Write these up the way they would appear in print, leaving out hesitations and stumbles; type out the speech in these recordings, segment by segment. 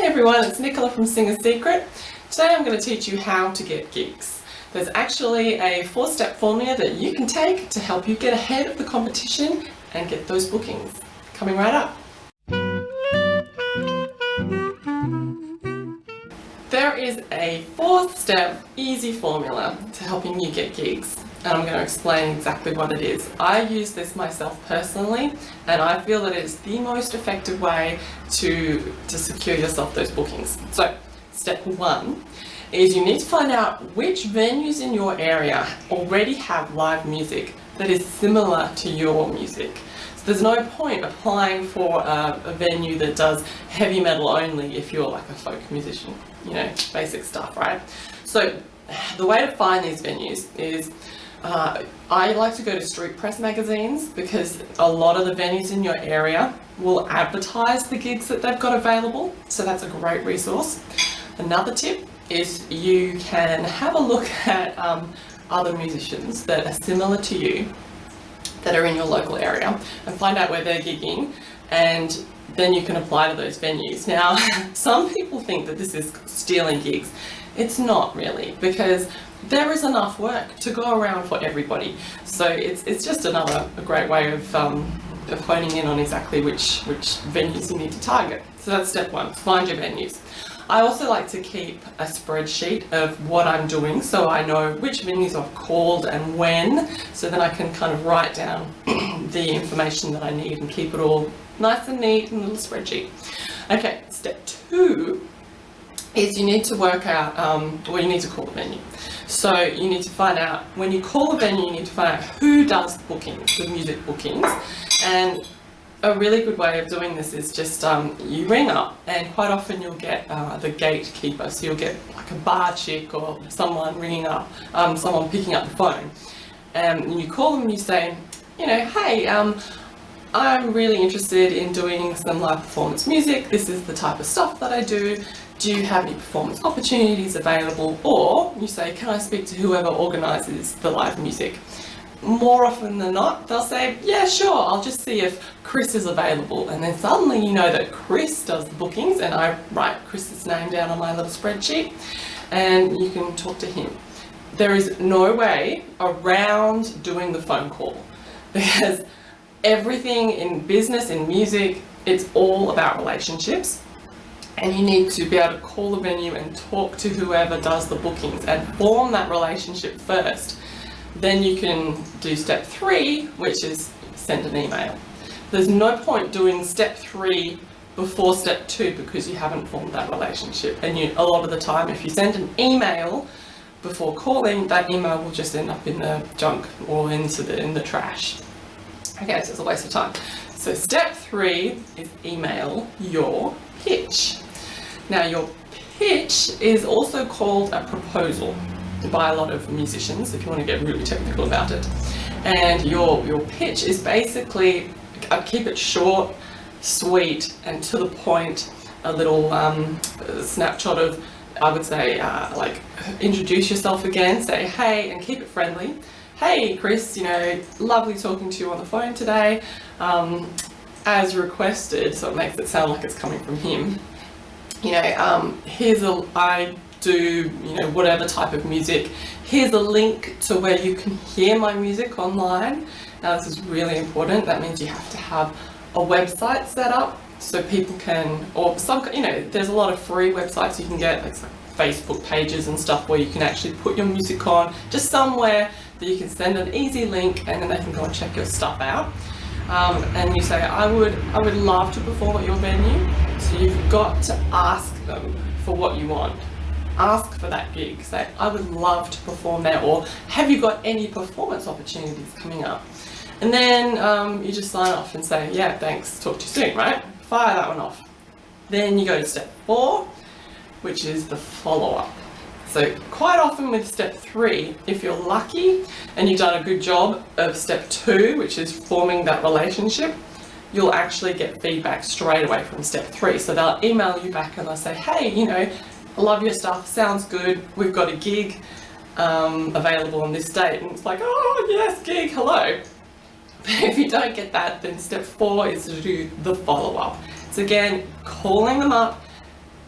everyone, it's Nicola from Singer's Secret. Today I'm going to teach you how to get gigs. There's actually a 4-step formula that you can take to help you get ahead of the competition and get those bookings. Coming right up. There is a 4-step easy formula to helping you get gigs, and I'm going to explain exactly what it is. I use this myself personally, and I feel that it is the most effective way to secure yourself those bookings. So, step 1 is you need to find out which venues in your area already have live music that is similar to your music. So there's no point applying for a venue that does heavy metal only if you're like a folk musician, you know, basic stuff, right? So the way to find these venues is I like to go to street press magazines because a lot of the venues in your area will advertise the gigs that they've got available, so that's a great resource. Another tip is you can have a look at other musicians that are similar to you that are in your local area and find out where they're gigging, and then you can apply to those venues. Now, some people think that this is stealing gigs. It's not really, because there is enough work to go around for everybody. So it's just a great way of honing in on exactly which venues you need to target. So that's step 1, find your venues. I also like to keep a spreadsheet of what I'm doing so I know which venues I've called and when, so then I can kind of write down the information that I need and keep it all nice and neat in a little spreadsheet. Okay, step 2 is you need to work out, you need to call the venue. So you need to find out, when you call a venue, you need to find out who does bookings, the music bookings. And a really good way of doing this is just you ring up, and quite often you'll get the gatekeeper. So you'll get like a bar chick or someone ringing up, someone picking up the phone, and you call them and you say, you know, hey, I'm really interested in doing some live performance music. This is the type of stuff that I do. Do you have any performance opportunities available? Or you say, can I speak to whoever organises the live music? More often than not, they'll say, yeah, sure, I'll just see if Chris is available. And then suddenly you know that Chris does the bookings, and I write Chris's name down on my little spreadsheet, and you can talk to him. There is no way around doing the phone call, because everything in business, in music, it's all about relationships. And you need to be able to call the venue and talk to whoever does the bookings and form that relationship first. Then you can do step 3, which is send an email. There's no point doing step 3 before step 2 because you haven't formed that relationship. And a lot of the time, if you send an email before calling, that email will just end up in the junk or in the trash. Okay, so it's a waste of time. So step 3 is email your pitch. Now, your pitch is also called a proposal by a lot of musicians, if you want to get really technical about it. And your pitch is basically, keep it short, sweet, and to the point. A little snapshot of, I would say, like, introduce yourself again, say hey, and keep it friendly. Hey Chris, you know, lovely talking to you on the phone today, as requested, so it makes it sound like it's coming from him. You know, I do, you know, whatever type of music. Here's a link to where you can hear my music online. Now this is really important. That means you have to have a website set up so people can, or some, you know, there's a lot of free websites you can get, like Facebook pages and stuff where you can actually put your music on, just somewhere that you can send an easy link and then they can go and check your stuff out. And you say, I would love to perform at your venue. So you've got to ask them for what you want. Ask for that gig. Say, I would love to perform there, or have you got any performance opportunities coming up? And then you just sign off and say, yeah, thanks, talk to you soon, right? Fire that one off. Then you go to step 4, which is the follow-up. So quite often with step 3, if you're lucky and you've done a good job of step 2, which is forming that relationship, you'll actually get feedback straight away from step 3. So they'll email you back and they'll say, hey, you know, I love your stuff, sounds good, we've got a gig available on this date. And it's like, oh yes, gig, hello. But if you don't get that, then step 4 is to do the follow-up. So again, calling them up,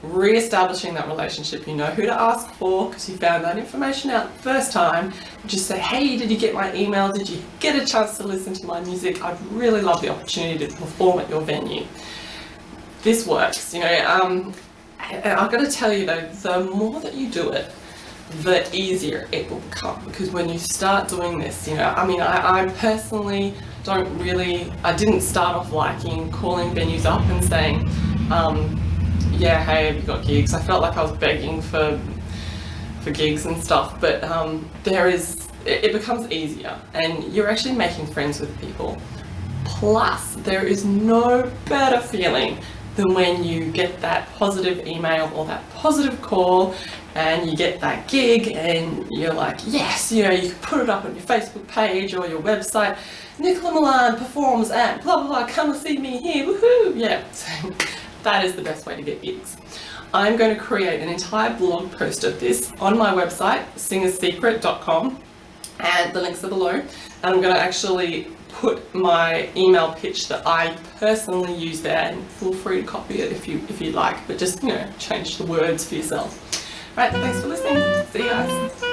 re-establishing that relationship. You know who to ask for because you found that information out the first time. Just say, hey, did you get my email? Did you get a chance to listen to my music? I'd really love the opportunity to perform at your venue. This works, you know. And I've got to tell you though, the more that you do it, the easier it will become, because when you start doing this, you know, I mean, I personally I didn't start off liking calling venues up and saying, yeah, hey, have you got gigs? I felt like I was begging for gigs and stuff, but it becomes easier and you're actually making friends with people. Plus, there is no better feeling than when you get that positive email or that positive call and you get that gig and you're like, yes, you know, you can put it up on your Facebook page or your website. Nicola Milan performs at blah, blah, blah, come and see me here, woohoo! Yeah, so that is the best way to get gigs. I'm going to create an entire blog post of this on my website, singersecret.com, and the links are below. And I'm going to actually put my email pitch that I personally use there, and feel free to copy it if you'd like, but just, you know, change the words for yourself. Right, thanks for listening. See you guys.